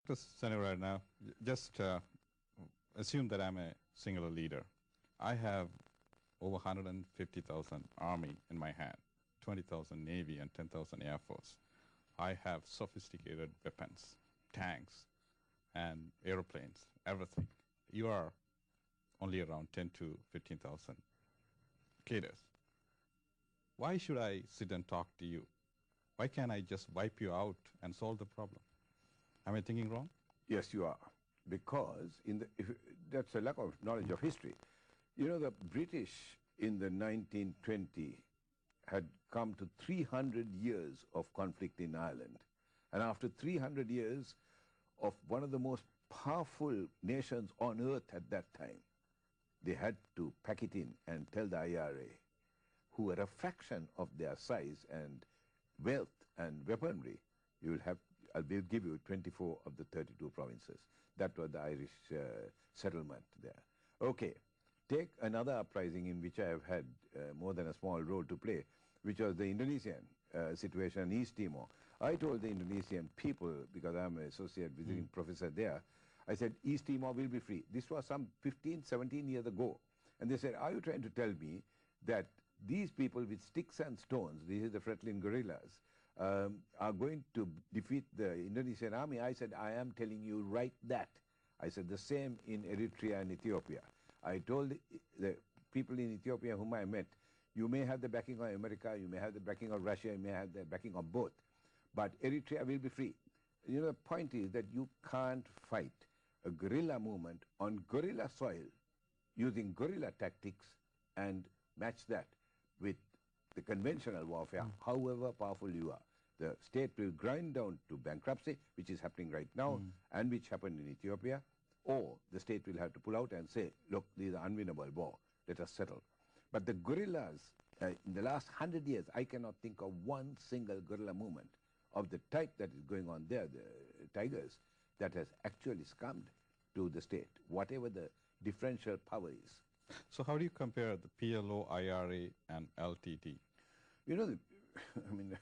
Just Senator, right now, just assume that I'm a singular leader. I have over 150,000 Army in my hand, 20,000 Navy and 10,000 Air Force. I have sophisticated weapons, tanks, and airplanes, everything. You are only around 10 to 15,000 cadres. Why should I sit and talk to you? Why can't I just wipe you out and solve the problem? Am I thinking wrong? Yes, you are. Because that's a lack of knowledge of history. You know, the British in the 1920 had come to 300 years of conflict in Ireland. And after 300 years of one of the most powerful nations on earth at that time, they had to pack it in and tell the IRA, who were a fraction of their size and wealth and weaponry, I will give you 24 of the 32 provinces. That was the Irish settlement there. Okay, take another uprising in which I have had more than a small role to play, which was the Indonesian situation in East Timor. I told the Indonesian people, because I'm an associate visiting professor there, I said, East Timor will be free. This was some 15, 17 years ago. And they said, are you trying to tell me that these people with sticks and stones, these are the Fretilin guerrillas, are going to defeat the Indonesian army? I said, I am telling you right that. I said the same in Eritrea and Ethiopia. I told the people in Ethiopia whom I met, you may have the backing of America, you may have the backing of Russia, you may have the backing of both, but Eritrea will be free. You know, the point is that you can't fight a guerrilla movement on guerrilla soil using guerrilla tactics and match that with the conventional warfare, however powerful you are. The state will grind down to bankruptcy, which is happening right now, and which happened in Ethiopia, or the state will have to pull out and say, look, this is an unwinnable war, let us settle. But the guerrillas, in the last 100 years, I cannot think of one single guerrilla movement of the type that is going on there, the Tigers, that has actually succumbed to the state, whatever the differential power is. So how do you compare the PLO, IRA, and LTT? You know, I mean,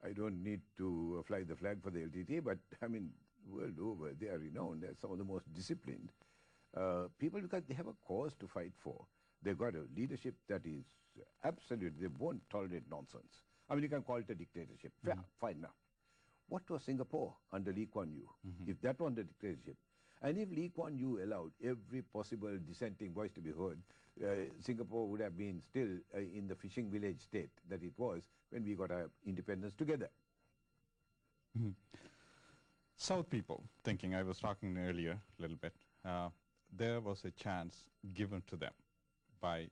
I don't need to fly the flag for the LTT, but I mean, world over, they are renowned. They're some of the most disciplined people because they have a cause to fight for. They've got a leadership that is absolute. They won't tolerate nonsense. I mean, you can call it a dictatorship. Fair, fine enough. What was Singapore under Lee Kuan Yew? If that was the dictatorship, and if Lee Kuan Yew allowed every possible dissenting voice to be heard, Singapore would have been still in the fishing village state that it was when we got our independence together. South people thinking, I was talking earlier a little bit, there was a chance given to them by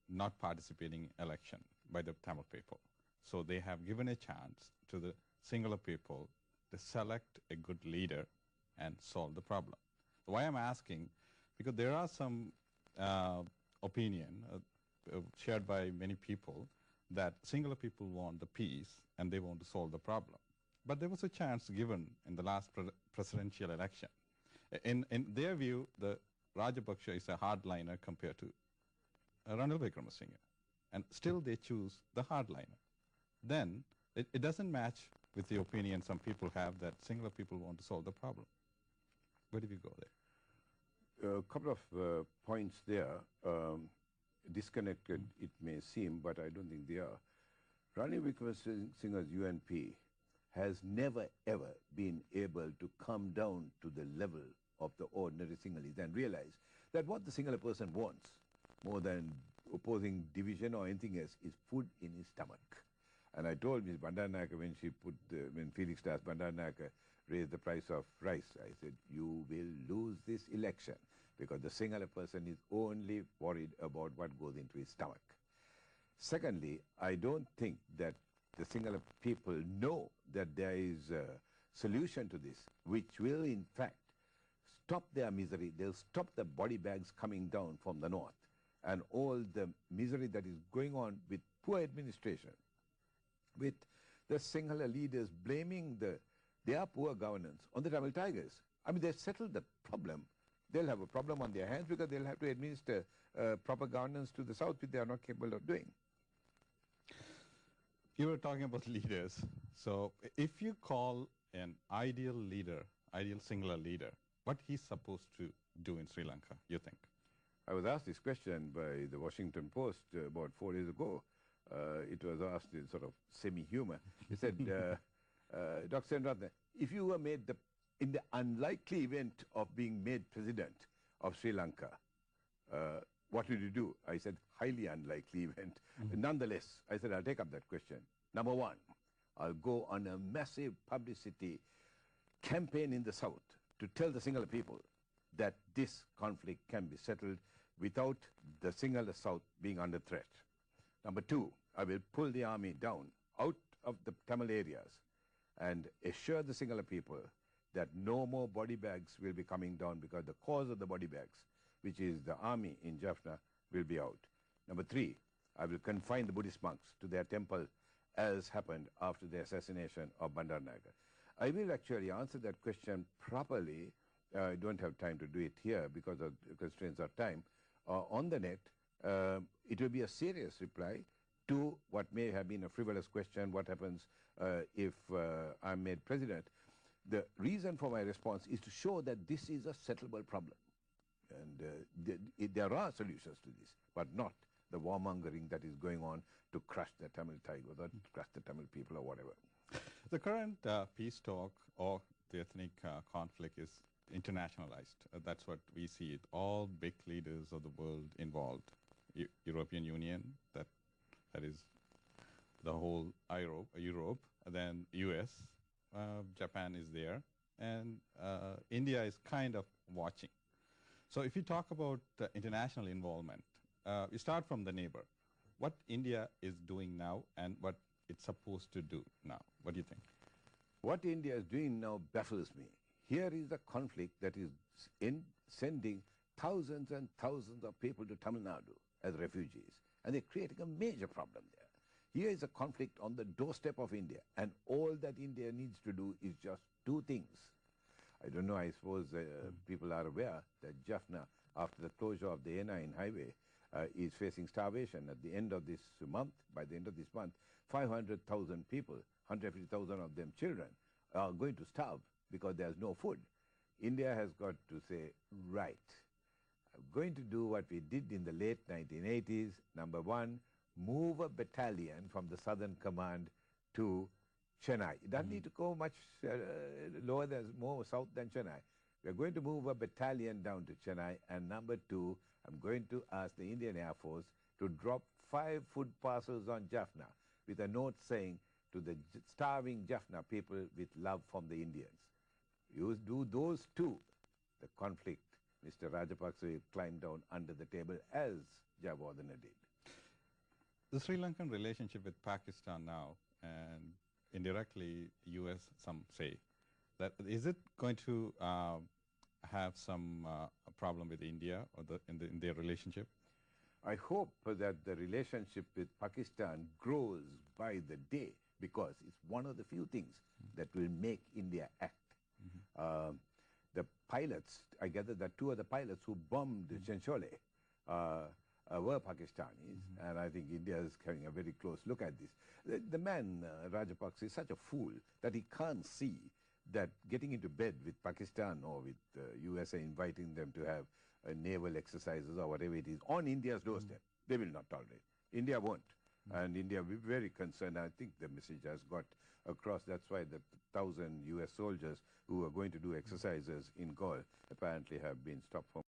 not participating in election by the Tamil people. So they have given a chance to the singular people to select a good leader and solve the problem. Why I'm asking, because there are some opinion shared by many people that singular people want the peace and they want to solve the problem. But there was a chance given in the last presidential election. In their view, the Rajapaksa is a hardliner compared to Ranil Wickremesinghe. And still they choose the hardliner. Then it doesn't match with the opinion some people have that singular people want to solve the problem. Where do we go there? A couple of points there. Disconnected, it may seem, but I don't think they are. Ranil Wickremesinghe's UNP has never, ever been able to come down to the level of the ordinary Sinhalese and realize that what the Sinhala person wants, more than opposing division or anything else, is food in his stomach. And I told Ms. Bandaranaike when Felix Das Bandaranaike raised the price of rice, I said, you will lose this election because the Sinhala person is only worried about what goes into his stomach. Secondly, I don't think that the Sinhala people know that there is a solution to this, which will in fact stop their misery. They'll stop the body bags coming down from the north and all the misery that is going on with poor administration, with the Sinhala leaders blaming their poor governance on the Tamil Tigers. I mean, they've settled the problem. They'll have a problem on their hands because they'll have to administer proper governance to the south, which they are not capable of doing. You were talking about leaders. So if you call an ideal leader ideal Sinhala leader, what he's supposed to do in Sri Lanka, you think? I was asked this question by the Washington Post about 4 days ago. It was asked in sort of semi-humor. He said, Dr. Senrathan, if you were made in the unlikely event of being made president of Sri Lanka, what would you do? I said, highly unlikely event. Nonetheless, I said, I'll take up that question. Number one, I'll go on a massive publicity campaign in the South to tell the Sinhala people that this conflict can be settled without the Sinhala South being under threat. Number two, I will pull the army down out of the Tamil areas and assure the Sinhala people that no more body bags will be coming down, because the cause of the body bags, which is the army in Jaffna, will be out. Number three, I will confine the Buddhist monks to their temple, as happened after the assassination of Bandaranaike. I will actually answer that question properly. I don't have time to do it here because of constraints of time. On the net, it will be a serious reply to what may have been a frivolous question: what happens if I'm made president? The reason for my response is to show that this is a settleable problem. And there are solutions to this, but not the warmongering that is going on to crush the Tamil tiger, or crush the Tamil people, or whatever. The current peace talk or the ethnic conflict is internationalized. That's what we see it. All big leaders of the world involved. European Union, that is the whole Europe, and then US, Japan is there, and India is kind of watching. So if you talk about international involvement, we start from the neighbor. What India is doing now and what it's supposed to do now. What do you think? What India is doing now baffles me. Here is a conflict that is sending thousands and thousands of people to Tamil Nadu as refugees, and they're creating a major problem there. Here is a conflict on the doorstep of India, and all that India needs to do is just two things. I don't know, I suppose people are aware that Jaffna, after the closure of the A9 highway, is facing starvation. At the end of this month, by the end of this month, 500,000 people, 150,000 of them children, are going to starve because there's no food. India has got to say, right, I'm going to do what we did in the late 1980s. Number one, move a battalion from the Southern Command to Chennai. It doesn't need to go much lower, there's more south than Chennai. We're going to move a battalion down to Chennai. And number two, I'm going to ask the Indian Air Force to drop 5 food parcels on Jaffna with a note saying to the starving Jaffna people, with love from the Indians. You do those two, the conflict, Mr. Rajapaksa will climb down under the table as Jayawardena did. The Sri Lankan relationship with Pakistan now, and indirectly US, some say, that is it going to have some problem with India or in their relationship? I hope that the relationship with Pakistan grows by the day, because it's one of the few things that will make India act. The pilots, I gather that 2 of the pilots who bombed Chenchole were Pakistanis, and I think India is having a very close look at this. The man, Rajapaksa, is such a fool that he can't see that getting into bed with Pakistan or with USA, inviting them to have naval exercises or whatever it is on India's doorstep, they will not tolerate. India won't. And India will be very concerned. I think the message has got across. That's why the 1,000 US soldiers who are going to do exercises in Gaul apparently have been stopped from